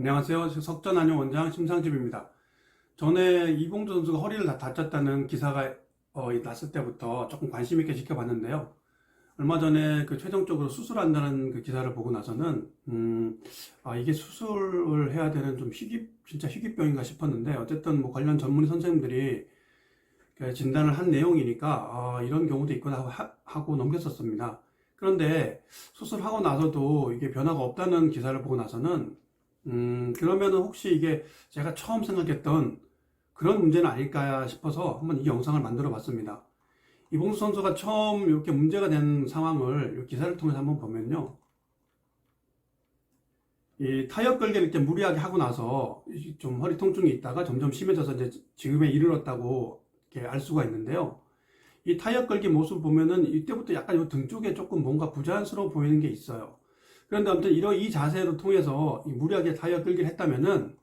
안녕하세요. 석전안녕 원장 심상집입니다. 전에 이봉주 선수가 허리를 다쳤다는 기사가 났을 때부터 조금 관심 있게 지켜봤는데요. 얼마 전에 그 최종적으로 수술한다는 그 기사를 보고 나서는 이게 수술을 해야 되는 좀 진짜 희귀병인가 싶었는데, 어쨌든 뭐 관련 전문의 선생님들이 그 진단을 한 내용이니까 이런 경우도 있구나 하고 넘겼었습니다. 그런데 수술하고 나서도 이게 변화가 없다는 기사를 보고 나서는 그러면은 혹시 이게 제가 처음 생각했던 그런 문제는 아닐까 싶어서 한번 이 영상을 만들어 봤습니다. 이봉수 선수가 처음 이렇게 문제가 된 상황을 이 기사를 통해서 한번 보면요. 이 타이어 끌기를 이렇게 무리하게 하고 나서 좀 허리 통증이 있다가 점점 심해져서 이제 지금에 이르렀다고 이렇게 알 수가 있는데요. 이 타이어 끌기 모습 보면은 이때부터 약간 이 등 쪽에 조금 뭔가 부자연스러워 보이는 게 있어요. 그런데 아무튼 이 자세를 통해서 무리하게 타이어 끌기를 했다면은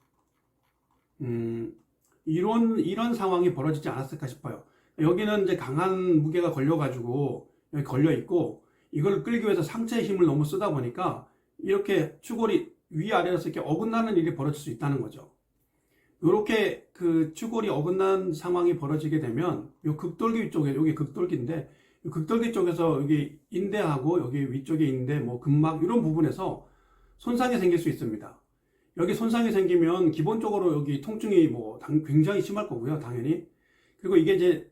이런 상황이 벌어지지 않았을까 싶어요. 여기는 이제 강한 무게가 걸려가지고 여기 걸려 있고, 이걸 끌기 위해서 상체의 힘을 너무 쓰다 보니까 이렇게 추골이 위아래에서 이렇게 어긋나는 일이 벌어질 수 있다는 거죠. 이렇게 그 추골이 어긋난 상황이 벌어지게 되면 요 극돌기 쪽에, 여기 극돌기인데 이 극돌기 쪽에서 여기 인대하고 여기 위쪽에 인대, 뭐 근막 이런 부분에서 손상이 생길 수 있습니다. 여기 손상이 생기면 기본적으로 여기 통증이 뭐 굉장히 심할 거고요, 당연히. 그리고 이게 이제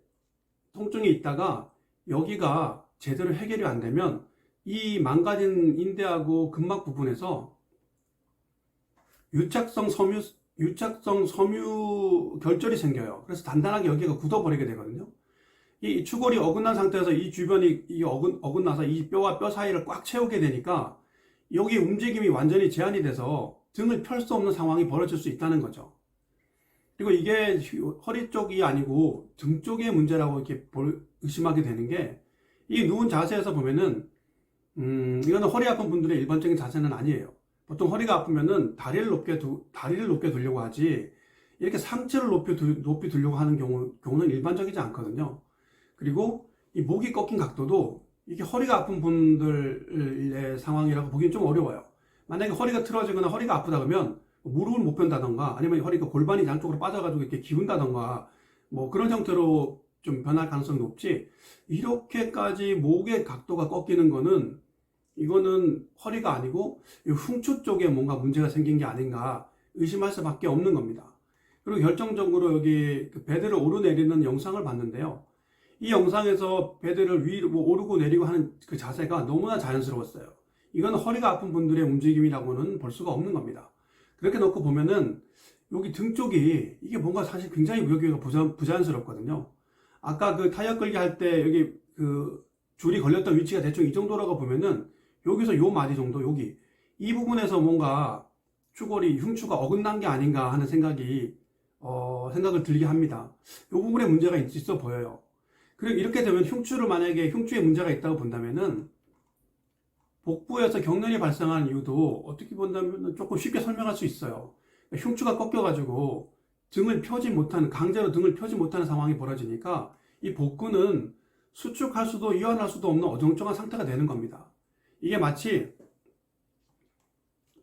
통증이 있다가 여기가 제대로 해결이 안 되면 이 망가진 인대하고 근막 부분에서 유착성 섬유 결절이 생겨요. 그래서 단단하게 여기가 굳어버리게 되거든요. 이 추골이 어긋난 상태에서 이 주변이 어긋나서 이 뼈와 뼈 사이를 꽉 채우게 되니까 여기 움직임이 완전히 제한이 돼서 등을 펼 수 없는 상황이 벌어질 수 있다는 거죠. 그리고 이게 허리 쪽이 아니고 등 쪽의 문제라고 이렇게 의심하게 되는 게, 이 누운 자세에서 보면은 이거는 허리 아픈 분들의 일반적인 자세는 아니에요. 보통 허리가 아프면은 다리를 높게 들려고 하지, 이렇게 상체를 높이 들려고 하는 경우는 일반적이지 않거든요. 그리고 이 목이 꺾인 각도도 이게 허리가 아픈 분들의 상황이라고 보기는 좀 어려워요. 만약에 허리가 틀어지거나 허리가 아프다 그러면 무릎을 못 편다던가, 아니면 허리가 골반이 양쪽으로 빠져가지고 이렇게 기운다던가, 뭐 그런 형태로 좀 변할 가능성이 높지, 이렇게까지 목의 각도가 꺾이는 거는, 이거는 허리가 아니고 흉추 쪽에 뭔가 문제가 생긴 게 아닌가 의심할 수밖에 없는 겁니다. 그리고 결정적으로 여기 그 베드를 오르내리는 영상을 봤는데요. 이 영상에서 베드를 위로 오르고 내리고 하는 그 자세가 너무나 자연스러웠어요. 이건 허리가 아픈 분들의 움직임이라고는 볼 수가 없는 겁니다. 그렇게 놓고 보면은 여기 등 쪽이 이게 뭔가 사실 굉장히 여기가 부자연스럽거든요. 아까 그 타이어 끌기 할 때 여기 그 줄이 걸렸던 위치가 대충 이 정도라고 보면은 여기서 요 마디 정도, 여기 이 부분에서 뭔가 흉추가 어긋난 게 아닌가 하는 생각을 들게 합니다. 요 부분에 문제가 있어 보여요. 그리고 이렇게 되면 만약에 흉추에 문제가 있다고 본다면은 복부에서 경련이 발생하는 이유도 어떻게 본다면 조금 쉽게 설명할 수 있어요. 흉추가 꺾여가지고 강제로 등을 펴지 못하는 상황이 벌어지니까 이 복부는 수축할 수도 이완할 수도 없는 어정쩡한 상태가 되는 겁니다. 이게 마치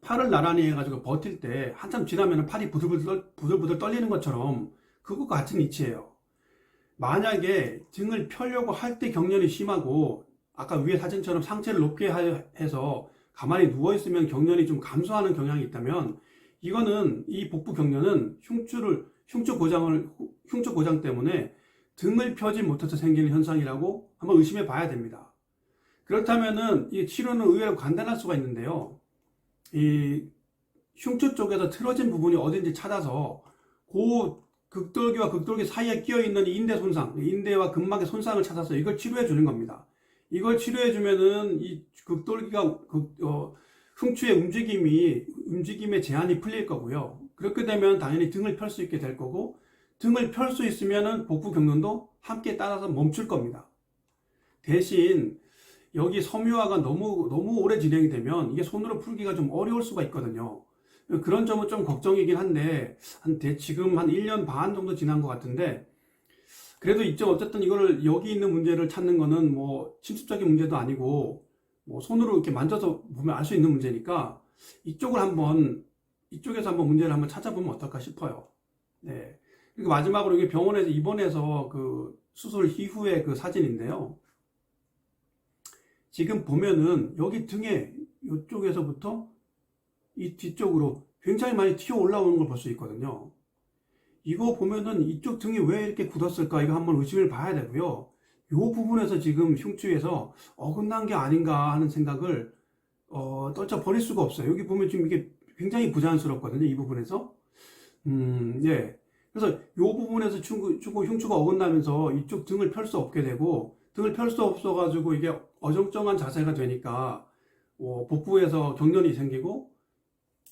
팔을 나란히 해가지고 버틸 때 한참 지나면 팔이 부들부들 떨리는 것처럼 그것과 같은 이치예요. 만약에 등을 펴려고 할 때 경련이 심하고, 아까 위에 사진처럼 상체를 높게 해서 가만히 누워있으면 경련이 좀 감소하는 경향이 있다면, 이거는 이 복부 경련은 흉추 고장 때문에 등을 펴지 못해서 생기는 현상이라고 한번 의심해 봐야 됩니다. 그렇다면은 이 치료는 의외로 간단할 수가 있는데요. 이 흉추 쪽에서 틀어진 부분이 어딘지 찾아서 그 극돌기와 극돌기 사이에 끼어 있는 인대와 근막의 손상을 찾아서 이걸 치료해 주는 겁니다. 이걸 치료해 주면은 이 흉추의 움직임의 제한이 풀릴 거고요. 그렇게 되면 당연히 등을 펼 수 있게 될 거고, 등을 펼 수 있으면은 복부 경련도 함께 따라서 멈출 겁니다. 대신 여기 섬유화가 너무 오래 진행이 되면 이게 손으로 풀기가 좀 어려울 수가 있거든요. 그런 점은 좀 걱정이긴 한데, 지금 한 1년 반 정도 지난 것 같은데, 그래도 어쨌든 이거를 여기 있는 문제를 찾는 거는 뭐 침습적인 문제도 아니고, 뭐 손으로 이렇게 만져서 보면 알 수 있는 문제니까 이쪽을 한번 이쪽에서 한번 문제를 한번 찾아보면 어떨까 싶어요. 네. 그리고 마지막으로 이게 병원에서 입원해서 그 수술 이후의 그 사진인데요. 지금 보면은 여기 등에 이쪽에서부터 이 뒤쪽으로 굉장히 많이 튀어 올라오는 걸 볼 수 있거든요. 이거 보면은 이쪽 등이 왜 이렇게 굳었을까? 이거 한번 의심을 봐야 되고요. 이 부분에서 지금 흉추에서 어긋난 게 아닌가 하는 생각을 떨쳐 버릴 수가 없어요. 여기 보면 지금 이게 굉장히 부자연스럽거든요. 이 부분에서. 예. 그래서 이 부분에서 흉추가 어긋나면서 이쪽 등을 펼 수 없게 되고, 등을 펼 수 없어가지고 이게 어정쩡한 자세가 되니까, 복부에서 경련이 생기고,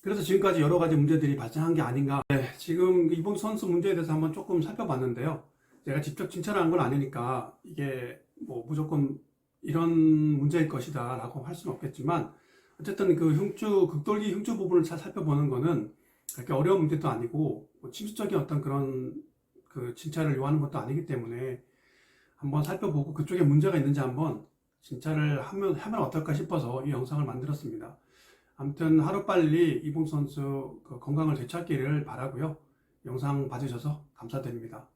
그래서 지금까지 여러 가지 문제들이 발생한 게 아닌가. 네, 지금 이번 선수 문제에 대해서 한번 조금 살펴봤는데요. 제가 직접 진찰한 건 아니니까 이게 뭐 무조건 이런 문제일 것이다 라고 할 수는 없겠지만, 어쨌든 그 극돌기 흉추 부분을 잘 살펴보는 거는 그렇게 어려운 문제도 아니고, 뭐 침수적인 어떤 그런 그 진찰을 요하는 것도 아니기 때문에 한번 살펴보고 그쪽에 문제가 있는지 한번 진찰을 하면 어떨까 싶어서 이 영상을 만들었습니다. 아무튼 하루빨리 이봉 선수 그 건강을 되찾기를 바라고요. 영상 봐주셔서 감사드립니다.